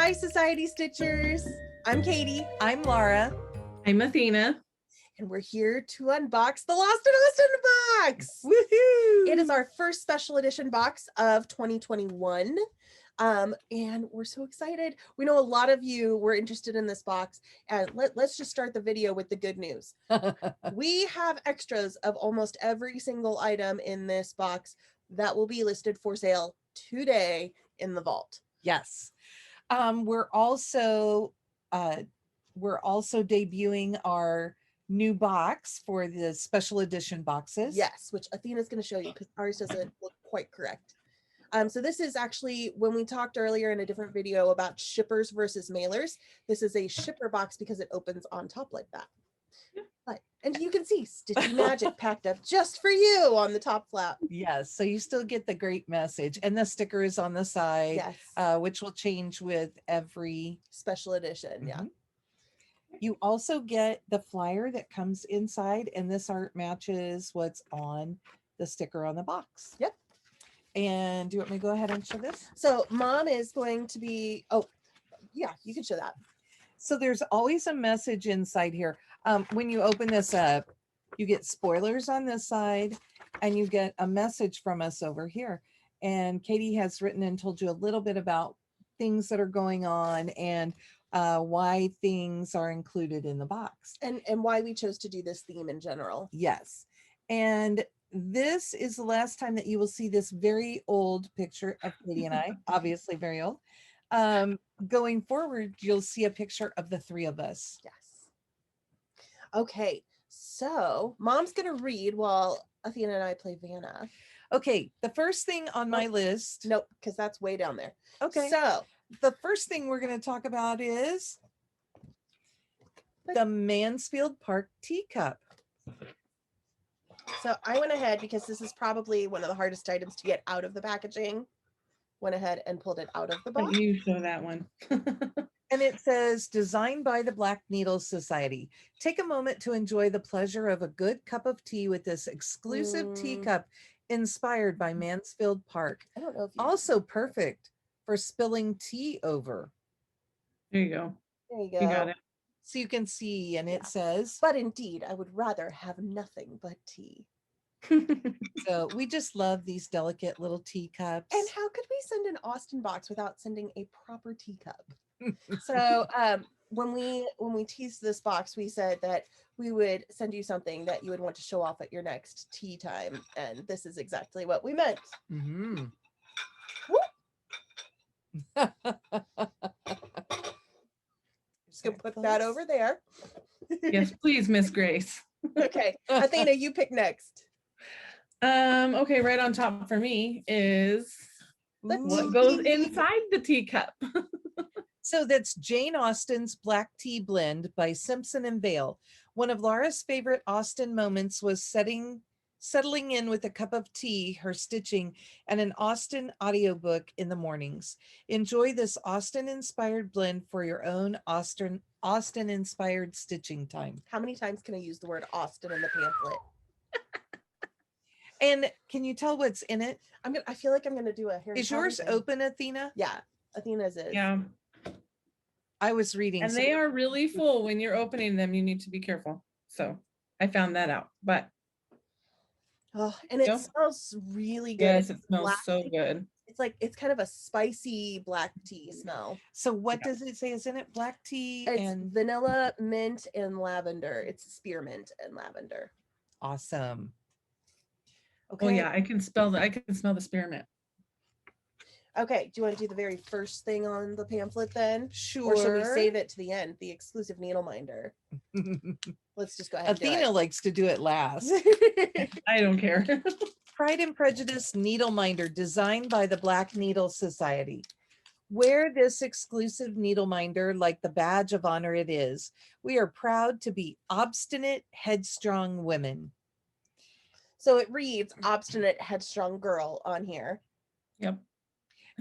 Hi, Society Stitchers. I'm Katie. I'm Laura. I'm Athena. And we're here to unbox the Lost in Austen box. Woohoo! It is our first special edition box of 2021. And we're so excited. We know a lot of you were interested in this box. And let's just start the video with the good news. We have extras of almost every single item in this box that will be listed for sale today in the vault. Yes. We're also debuting our new box for the special edition boxes. Yes, which Athena's going to show you because ours doesn't look quite correct. So this is actually, when we talked earlier in a different video about shippers versus mailers, this is a shipper box because it opens on top like that. But, and you can see Stitchy Magic packed up just for you on the top flap. Yes, so you still get the great message, and the sticker is on the side, yes, which will change with every special edition. Yeah. You also get the flyer that comes inside, and this art matches what's on the sticker on the box. Yep. And do you want me to go ahead and show this? So Mom is going to be, oh, yeah, you can show that. So there's always a message inside here. When you open this up, you get spoilers on this side, and you get a message from us over here. And Katie has written and told you a little bit about things that are going on and why things are included in the box. And why we chose to do this theme in general. Yes. And this is the last time that you will see this very old picture of Katie and I, obviously very old. Going forward, you'll see a picture of the three of us. Yes. Okay, so Mom's going to read while Athena and I play Vanna. Okay, the first thing on my list. Nope, because that's way down there. Okay. So the first thing we're going to talk about is the Mansfield Park teacup. So I went ahead, because this is probably one of the hardest items to get out of the packaging, went ahead and pulled it out of the box. You show that one. And it says, designed by the Black Needle Society. Take a moment to enjoy the pleasure of a good cup of tea with this exclusive teacup inspired by Mansfield Park. I don't know if Also perfect for spilling tea over. There you go. There you go. You got it. So you can see, and it says, but indeed, I would rather have nothing but tea. So we just love these delicate little teacups. And how could we send an Austen box without sending a proper teacup? So when we teased this box, we said that we would send you something that you would want to show off at your next tea time, and this is exactly what we meant. Mm-hmm. Just gonna put that over there. Yes, please, Miss Grace. Okay, Athena, you pick next. Okay, right on top for me is what goes inside the teacup. So that's Jane Austen's Black Tea Blend by Simpson and Vale. One of Laura's favorite Austen moments was settling in with a cup of tea, her stitching, and an Austen audiobook in the mornings. Enjoy this Austen-inspired blend for your own Austen-inspired stitching time. How many times can I use the word Austen in the pamphlet? And can you tell what's in it? I feel like I'm gonna do a Harry Is Potter yours thing. open, Athena? Yeah, Athena's is. Yeah. I was reading. And they are really full. When you're opening them, you need to be careful. So I found that out. But oh, and it smells really good. Yes, it smells so tea. good. It's kind of a spicy black tea smell. So what does it say is in it? Black tea and vanilla, mint, and lavender. It's spearmint and lavender. Awesome. Okay. Oh yeah, I can smell the spearmint. Okay, do you want to do the very first thing on the pamphlet then? Sure. Or should we save it to the end, the exclusive Needleminder? Let's just go ahead. Athena likes to do it last. I don't care. Pride and Prejudice Needleminder, designed by the Black Needle Society. Wear this exclusive Needleminder like the badge of honor it is. We are proud to be obstinate, headstrong women. So it reads obstinate, headstrong girl on here. Yep.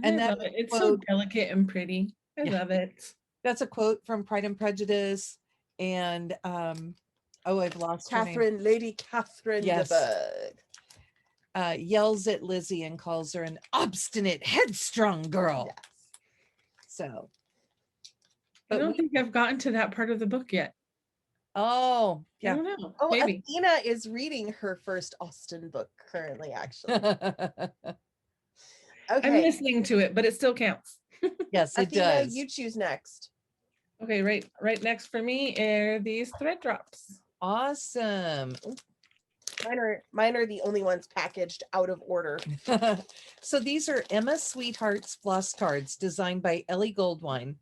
And it's so delicate and pretty. I love it. That's a quote from Pride and Prejudice. And I've lost Catherine, her name. Lady Catherine Yes. the Bug. Yells at Lizzie and calls her an obstinate, headstrong girl. Yes. So I don't think I've gotten to that part of the book yet. Oh, I yeah. don't know. Oh, Maybe. Athena is reading her first Austen book currently, actually. I'm Okay, listening to it, but it still counts. Yes, it Athena, does. you choose next. Okay, right next for me are these thread drops. Awesome. Mine are the only ones packaged out of order. So these are Emma Sweetheart's floss cards designed by Ellie Goldwine.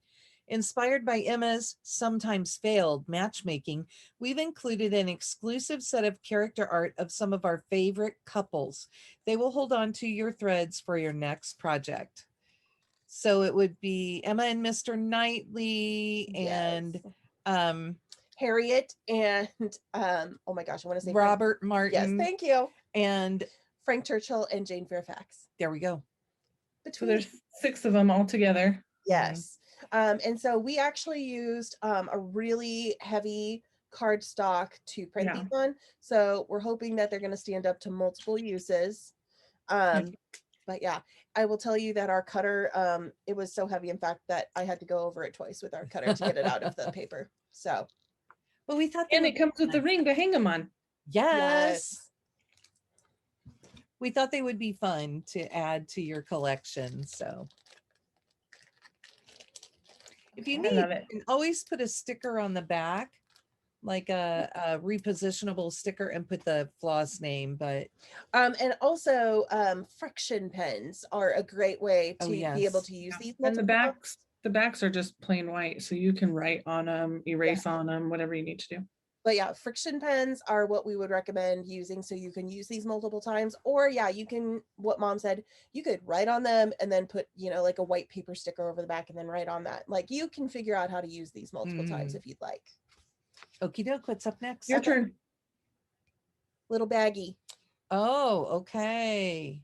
Inspired by Emma's sometimes failed matchmaking, we've included an exclusive set of character art of some of our favorite couples. They will hold on to your threads for your next project. So it would be Emma and Mr. Knightley and Yes. Harriet and oh my gosh, I want to say Robert Yes, Martin thank you. and Frank Churchill and Jane Fairfax. there we go. So there's 6 of them all together. Yes. And so we actually used a really heavy cardstock to print Yeah. these on. So we're hoping that they're going to stand up to multiple uses. But yeah, I will tell you that our cutter, it was so heavy, in fact, that I had to go over it twice with our cutter to get it out of the paper. So, But we thought And it comes with the ring to hang them on. yes. We thought they would be fun to add to your collection. So if you need, love it. you can always put a sticker on the back, like a repositionable sticker, and put the floss name. But and also friction pens are a great way to be able yes. to use these And multiple the backs are just plain white, so you can write on them, erase on them, whatever you need to do. But yeah, friction pens are what we would recommend using, so you can use these multiple times. Or yeah, you can, what mom said, you could write on them and then put, you know, like a white paper sticker over the back and then write on that. Like, you can figure out how to use these multiple times if you'd like. Okie doke, what's up next? Your turn. Little baggie. Oh, okay.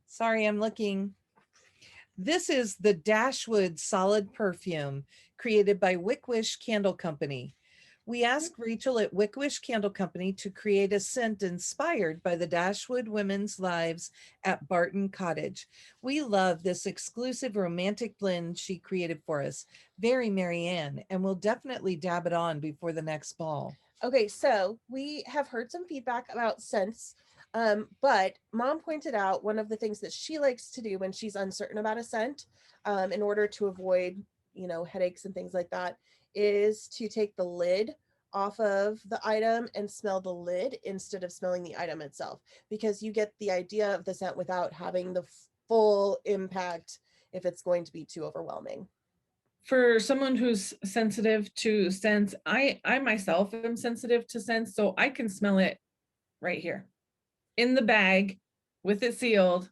Sorry, I'm looking. This is the Dashwoods Solid Perfume, created by Wickwish Candle Company. We asked Rachel at Wickwish Candle Company to create a scent inspired by the Dashwood women's lives at Barton Cottage. We love this exclusive romantic blend she created for us. Very Marianne, and we'll definitely dab it on before the next ball. Okay, so we have heard some feedback about scents, but mom pointed out one of the things that she likes to do when she's uncertain about a scent, in order to avoid, you know, headaches and things like that, is to take the lid off of the item and smell the lid instead of smelling the item itself, because you get the idea of the scent without having the full impact if it's going to be too overwhelming. For someone who's sensitive to scents, I myself am sensitive to scents, so I can smell it right here in the bag with it sealed.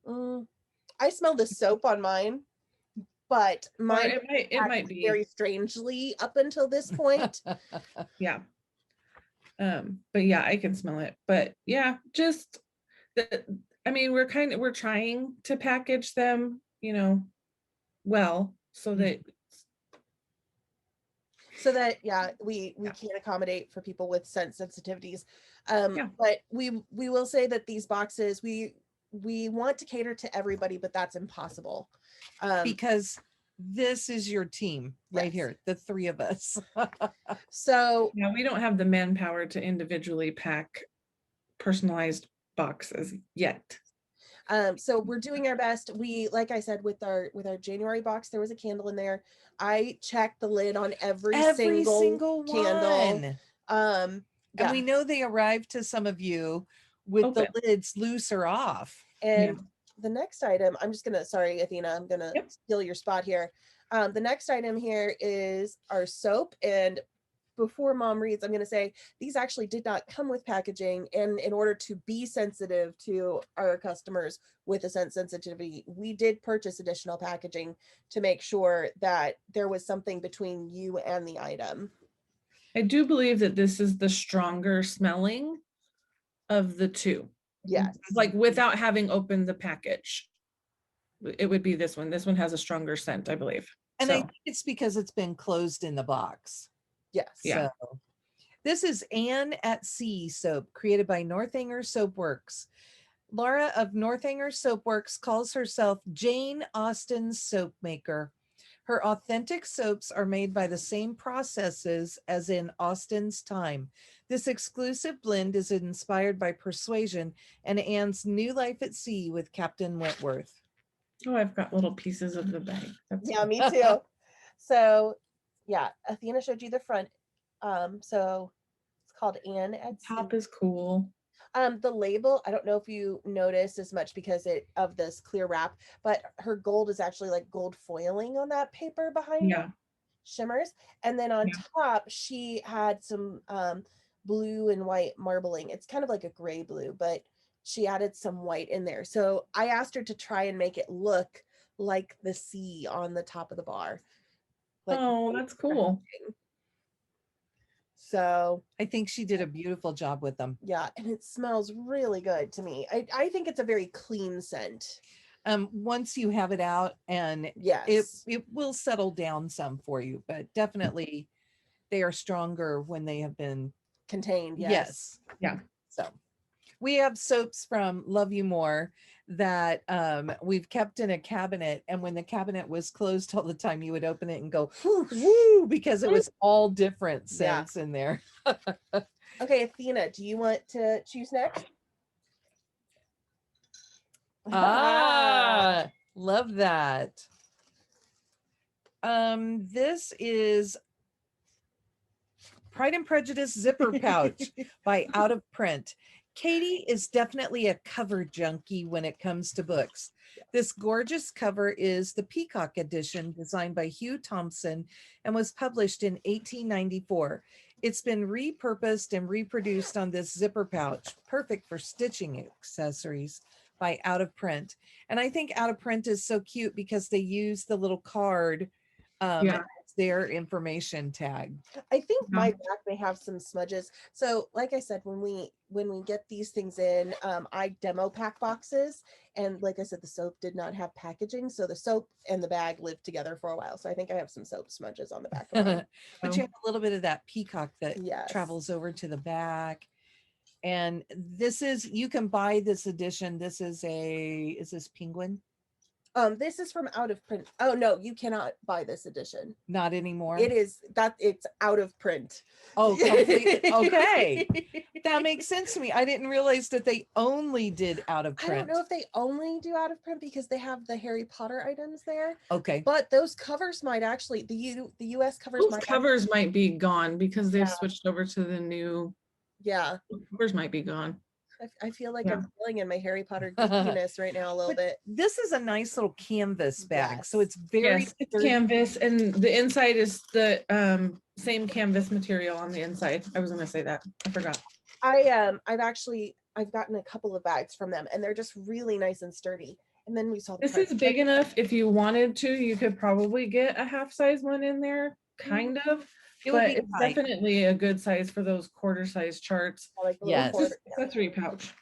I smell the soap on mine, but mine it might be very strangely up until this point. yeah. But yeah, I can smell it. But yeah, just I mean, we're trying to package them, you know, well, so that yeah, we can accommodate for people with scent sensitivities. Yeah. But we will say that these boxes, we want to cater to everybody, but that's impossible. Because this is your team right Yes. here, the three of us. So yeah, we don't have the manpower to individually pack personalized boxes yet. so we're doing our best. We, like I said, with our January box, there was a candle in there. I checked the lid on every single candle. And we know they arrived to some of you with the lids loose or off. And the next item, I'm just gonna, sorry, Athena, I'm gonna steal your spot here. The next item here is our soap. And before mom reads, I'm gonna say these actually did not come with packaging. And in order to be sensitive to our customers with a scent sensitivity, we did purchase additional packaging to make sure that there was something between you and the item. I do believe that this is the stronger smelling of the two. Yes. Like without having opened the package, it would be this one. This one has a stronger scent, I believe. And I think it's because it's been closed in the box. Yes. Yeah. So this is Anne at Sea soap, created by Northanger Soapworks. Laura of Northanger Soapworks calls herself Jane Austen's soap maker. Her authentic soaps are made by the same processes as in Austen's time. This exclusive blend is inspired by Persuasion and Anne's new life at sea with Captain Wentworth. Oh, I've got little pieces of the bag. That's Yeah, fun. me too. So yeah, Athena showed you the front. So it's called Anne at Top Sea. is cool. The label, I don't know if you noticed as much because of this clear wrap, but her gold is actually like gold foiling on that paper behind Yeah. it, shimmers. And then on Yeah. top, she had some blue and white marbling. It's kind of like a gray blue, but she added some white in there. So I asked her to try and make it look like the sea on the top of the bar. Like, Oh, that's cool. so I think she did a beautiful job with them. yeah, and it smells really good to me. I think it's a very clean scent. Once you have it out, and Yes. it will settle down some for you, but definitely they are stronger when they have been Contained, yes. yes. Yeah. So we have soaps from Love You More that we've kept in a cabinet, and when the cabinet was closed all the time, you would open it and go woo, because it was all different Yeah. scents in there. Okay, Athena, do you want to choose next? Love that. This is Pride and Prejudice zipper pouch by Out of Print. Katie is definitely a cover junkie when it comes to books. This gorgeous cover is the Peacock edition designed by Hugh Thompson and was published in 1894. It's been repurposed and reproduced on this zipper pouch, perfect for stitching accessories by Out of Print. And I think Out of Print is so cute because they use the little card Yeah. as their information tag. I think Yeah. my back may have some smudges. So like I said, when we get these things in, I demo pack boxes, and like I said, the soap did not have packaging, so the soap and the bag lived together for a while. So I think I have some soap smudges on the back of mine. But you have a little bit of that peacock that Yes. travels over to the back. And this is, you can buy this edition. This is this Penguin? This is from Out of Print. Oh no, you cannot buy this edition. Not anymore. It's out of print. Oh, completely. Okay. That makes sense to me. I didn't realize that they only did Out of I Print. don't know if they only do Out of Print because they have the Harry Potter items there. Okay. But those covers might actually, the US covers Those might covers might be gone because they've Yeah. switched over to the new. Yeah. Covers might be gone. I feel like Yeah. I'm feeling in my Harry Potter geekiness right now a little bit. This is a nice little canvas bag. So it's very Yes, it's sturdy. canvas, and the inside is the same canvas material on the inside. I was gonna say that. I forgot. I've gotten a couple of bags from them, and they're just really nice and sturdy. And then we saw the This price. is big enough. If you wanted to, you could probably get a half size one in there, kind of. It would But be it's tight. definitely a good size for those quarter size charts. I like the little Yes. quarter- Accessory pouch.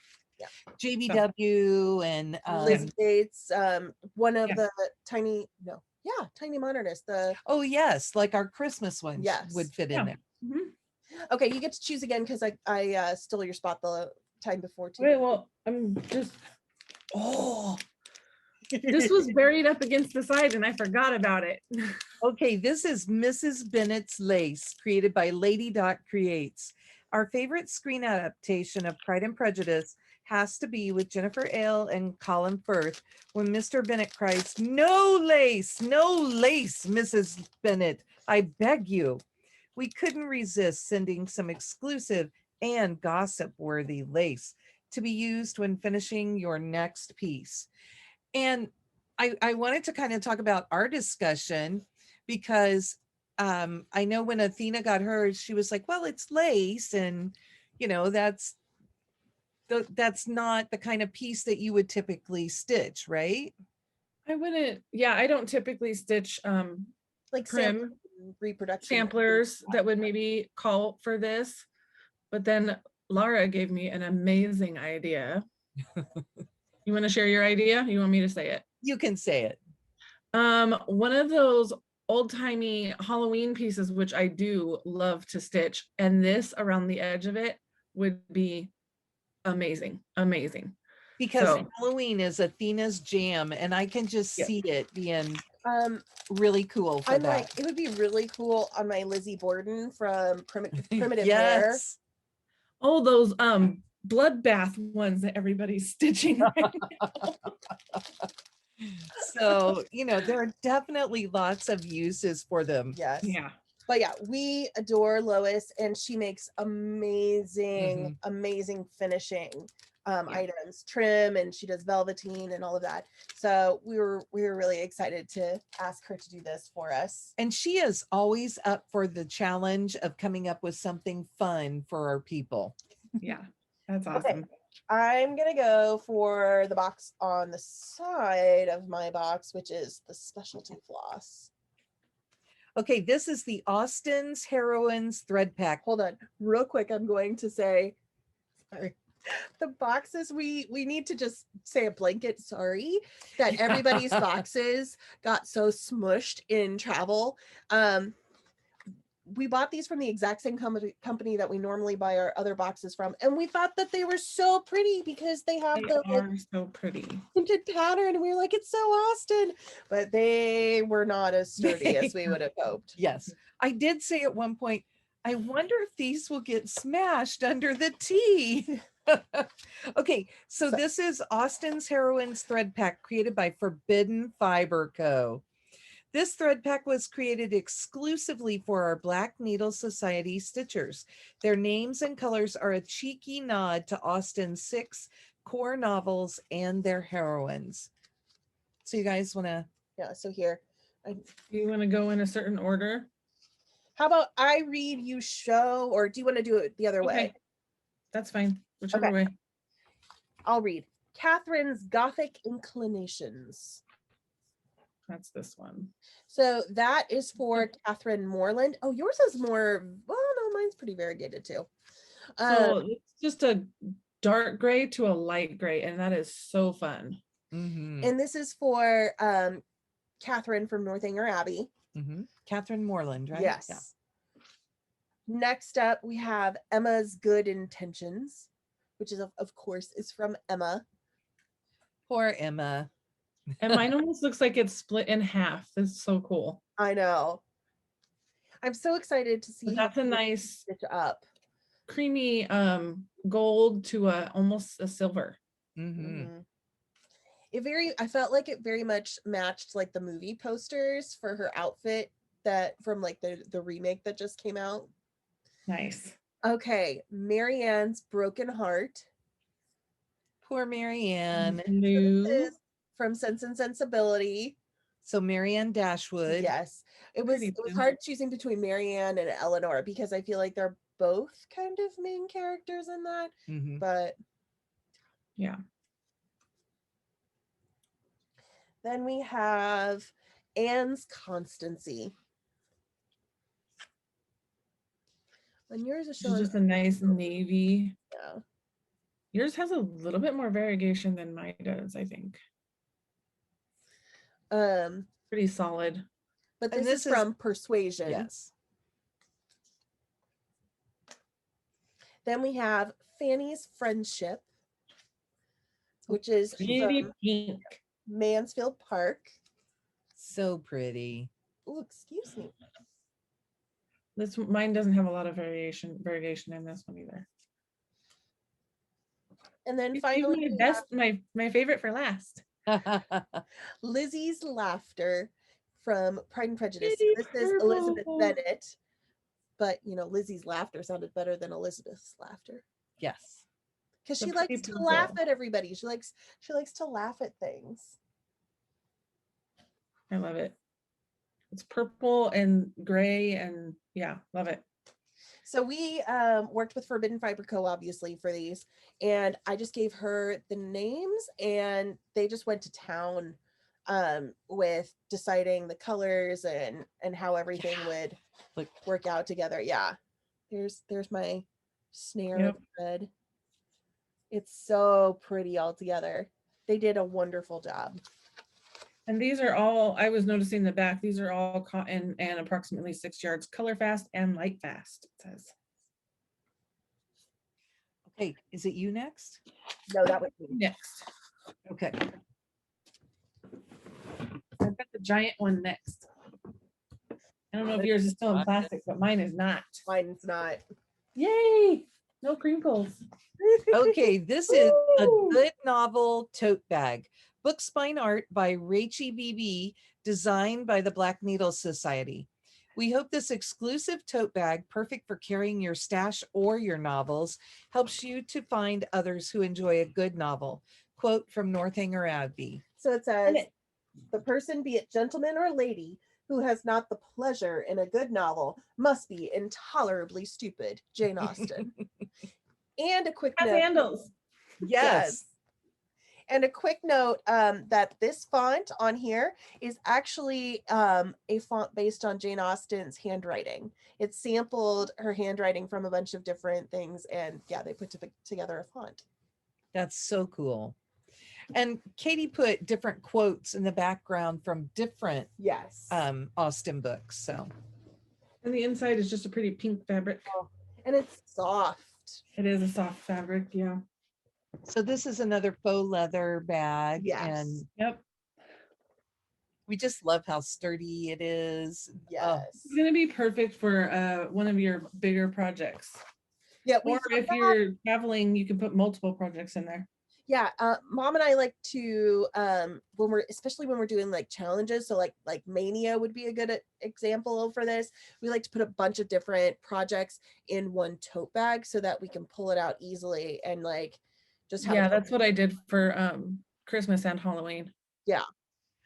JBW and Liz Gates, one of Yeah. the tiny modernist. oh yes, like our Christmas ones Yes. would fit Yeah. in there. Okay, you get to choose again because I stole your spot the time before too. Okay, well, I'm just. Oh, this was buried up against the side, and I forgot about it. Okay, this is Mrs. Bennetts Lace, created by Lady Dot Creates. Our favorite screen adaptation of Pride and Prejudice has to be with Jennifer Ale and Colin Firth when Mr. Bennet cries, "No lace, no lace, Mrs. Bennet, I beg you." We couldn't resist sending some exclusive and gossip-worthy lace to be used when finishing your next piece. And I wanted to kind of talk about our discussion because I know when Athena got hers, she was like, well, it's lace, and that's not the kind of piece that you would typically stitch, right? I wouldn't. Yeah, I don't typically stitch Like prim reproduction samplers that would maybe call for this, but then Laura gave me an amazing idea. You want to share your idea? You want me to say it? You can say it. One of those old-timey Halloween pieces, which I do love to stitch, and this around the edge of it would be amazing. Because So- Halloween is Athena's jam, and I can just Yeah. see it being really cool for I'm that. like, it would be really cool on my Lizzie Borden from Primitive Hair. Yes. Oh, those bloodbath ones that everybody's stitching right now. So, you know, there are definitely lots of uses for them. Yes. Yeah. But yeah, we adore Lois, and she makes amazing, amazing finishing items, trim, and she does velveteen and all of that. So we were really excited to ask her to do this for us. And she is always up for the challenge of coming up with something fun for our people. Yeah, that's awesome. Okay. I'm gonna go for the box on the side of my box, which is the specialty floss. Okay, this is the Austen's Heroines thread pack. Hold on, real quick. I'm going to say, sorry, the boxes, we need to just say a blanket sorry that everybody's boxes got so smushed in travel. We bought these from the exact same company that we normally buy our other boxes from, and we thought that they were so pretty because they have They the are so pretty. printed pattern, and we were like, it's so Austen, but they were not as sturdy as we would have hoped. Yes, I did say at one point, I wonder if these will get smashed under the tea. Okay, so this is Austen's Heroines thread pack created by Forbidden Fiber Co. This thread pack was created exclusively for our Black Needle Society stitchers. Their names and colors are a cheeky nod to Austen's 6 core novels and their heroines. So you guys want to? Yeah, so here. Do you want to go in a certain order? How about I read, you show, or do you want to do it the other way? That's fine. Whichever way. I'll read. Catherine's Gothic Inclinations. That's this one. So that is for Catherine Morland. Oh, yours is more, well, no, mine's pretty variegated too. So it's just a dark gray to a light gray, and that is so fun. And this is for Catherine from Northanger Abbey. Catherine Morland, right? Yes. Yeah. Next up, we have Emma's Good Intentions, which is, of course, is from Emma. Poor Emma. And mine almost looks like it's split in half. That's so cool. I know. I'm so excited to see. But that's a nice stitch up. Creamy gold to almost a silver. I felt like it very much matched like the movie posters for her outfit that from like the remake that just came out. Nice. Okay, Marianne's Broken Heart. Poor Marianne. So this is from Sense and Sensibility. So Marianne Dashwood. Yes, it was hard choosing between Marianne and Eleanor because I feel like they're both kind of main characters in that. But yeah. Then we have Anne's Constancy. And yours is showing just a nice navy. Yeah. Yours has a little bit more variegation than mine does, I think. Pretty solid. But this is from Persuasion. Yes. Then we have Fanny's Friendship, which is from pink. Mansfield Park. So pretty. Oh, excuse me. Mine doesn't have a lot of variation in this one either. And then finally, my favorite for last. Lizzie's Laughter from Pride and Prejudice. Pretty This is purple. Elizabeth Bennet, but you know, Lizzie's laughter sounded better than Elizabeth's laughter. Yes, because she likes to laugh at everybody. She likes to laugh at things. I love it. It's purple and gray, and yeah, love it. So we worked with Forbidden Fiber Co. obviously for these, and I just gave her the names, and they just went to town with deciding the colors and how everything would work out together. Yeah, there's my snare thread. It's so pretty all together. They did a wonderful job. And these are all, I was noticing the back, these are all cotton and approximately 6 yards, color fast and light fast, it says. Okay, is it you next? No, that was me. Next. Okay. I've got the giant one next. I don't know if yours is still in plastic, but mine is not. Mine's not. Yay! No crinkles. Okay, this is a Woo! Good Novel Tote Bag. Book spine art by Rachie BB, designed by the Black Needle Society. We hope this exclusive tote bag, perfect for carrying your stash or your novels, helps you to find others who enjoy a good novel. Quote from Northanger Abbey. So it says, the person, be it gentleman or lady, who has not the pleasure in a good novel must be intolerably stupid. Jane Austen. And a quick Has note. handles. Yes. And a quick note that this font on here is actually a font based on Jane Austen's handwriting. It sampled her handwriting from a bunch of different things, and yeah, they put together a font. That's so cool. And Katie put different quotes in the background from different Yes. Austen books. So, And the inside is just a pretty pink fabric. And it's soft. It is a soft fabric, yeah. so this is another faux leather bag. Yes. And Yep. we just love how sturdy it is. Yes. It's gonna be perfect for one of your bigger projects. Yeah. Or if you're traveling, you can put multiple projects in there. Yeah, Mom and I like to especially when we're doing like challenges, so like Mania would be a good example for this. We like to put a bunch of different projects in one tote bag so that we can pull it out easily and like just have Yeah, that's what I did for Christmas and Halloween. Yeah.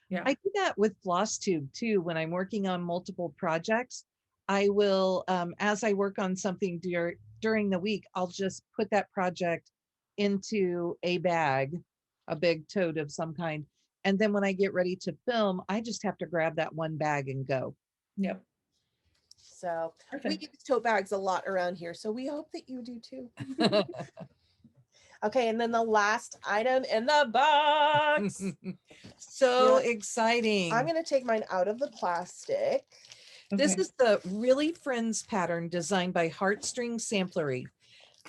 Yeah. I do that with FlossTube too. When I'm working on multiple projects, I will, as I work on something during the week, I'll just put that project into a bag, a big tote of some kind. And then when I get ready to film, I just have to grab that one bag and go. Yep. So Perfect. we use tote bags a lot around here, so we hope that you do too. Okay, and then the last item in the box. So exciting. I'm going to take mine out of the plastic. This Okay. is the Really Friends pattern designed by Heartstring Samplery.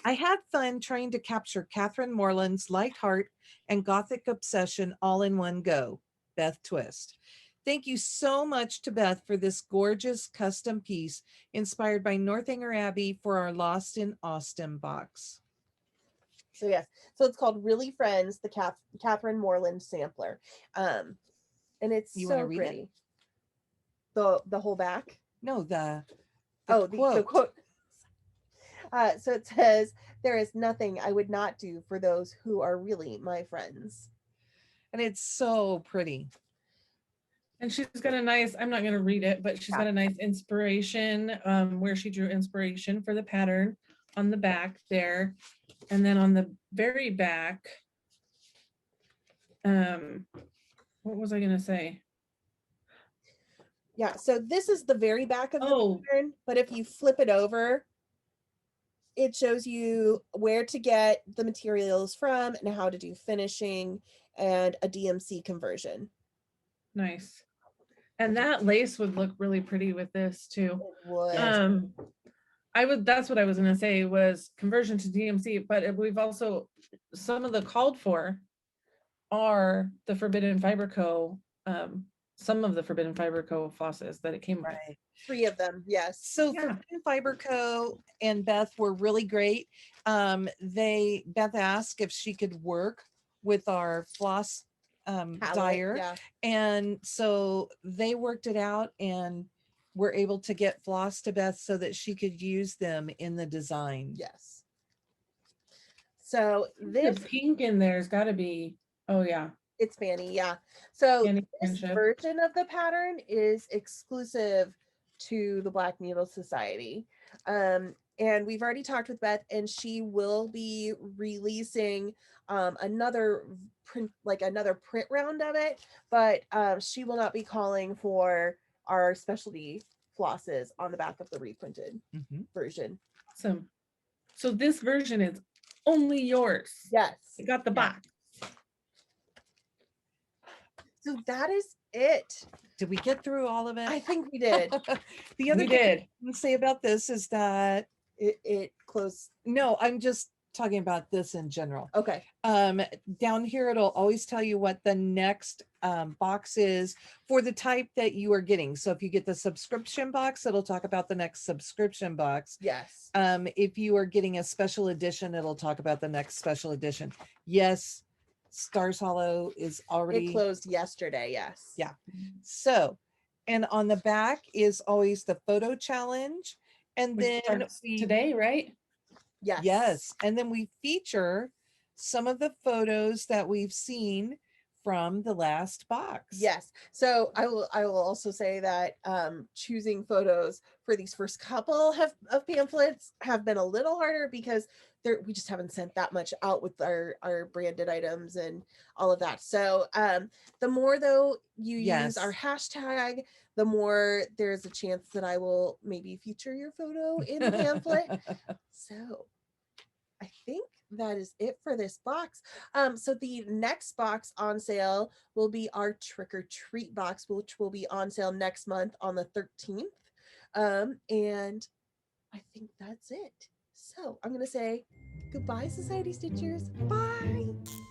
I had fun trying to capture Catherine Morland's light heart and gothic obsession all in one go. Beth Twist. Thank you so much to Beth for this gorgeous custom piece inspired by Northanger Abbey for our Lost in Austen box. So yes, so it's called Really Friends, the Catherine Morland sampler. And it's You so wanna read it? pretty. The whole back. No, the The quote. So it says, "There is nothing I would not do for those who are really my friends." And it's so pretty. And she's got a nice, I'm not going to read it, but she's got a nice inspiration where she drew inspiration for the pattern on the back there. And then on the very back, what was I going to say? Yeah, so this is the very back of the Oh, pattern, but if you flip it over, it shows you where to get the materials from and how to do finishing and a DMC conversion. nice. And that lace would look really pretty with this too. It would. That's what I was going to say was conversion to DMC, but we've also, some of the called for are the Forbidden Fiber Co. Some of the Forbidden Fiber Co. flosses that it came with. Right. 3 of them, yes. So Yeah. Forbidden Fiber Co. and Beth were really great. Beth asked if she could work with our floss dyer. Yeah. And so they worked it out and were able to get floss to Beth so that she could use them in the design. Yes. So The this, pink in there's got to be, oh yeah. it's Fanny, yeah. So Fanny this friendship. version of the pattern is exclusive to the Black Needle Society. And we've already talked with Beth, and she will be releasing another print round of it, but she will not be calling for our specialty flosses on the back of the reprinted version. Awesome. So this version is only yours. Yes. It got the box. So that is it. Did we get through all of it? I think we did. The other We thing did. I can say about this is that It closed. no, I'm just talking about this in general. Okay. Down here, it'll always tell you what the next box is for the type that you are getting. So if you get the subscription box, it'll talk about the next subscription box. Yes. If you are getting a special edition, it'll talk about the next special edition. Yes, Stars Hollow is already It closed yesterday. Yes. Yeah. So, and on the back is always the photo challenge. And Which then starts we today, right? Yes. Yes. And then we feature some of the photos that we've seen from the last box. Yes. So I will also say that choosing photos for these first couple of pamphlets have been a little harder because we just haven't sent that much out with our branded items and all of that. So the more though you use our hashtag, the more there's a chance that I will maybe feature your photo in a pamphlet. So I think that is it for this box. So the next box on sale will be our trick or treat box, which will be on sale next month on the 13th. And I think that's it. So I'm going to say goodbye, Society Stitchers. Bye.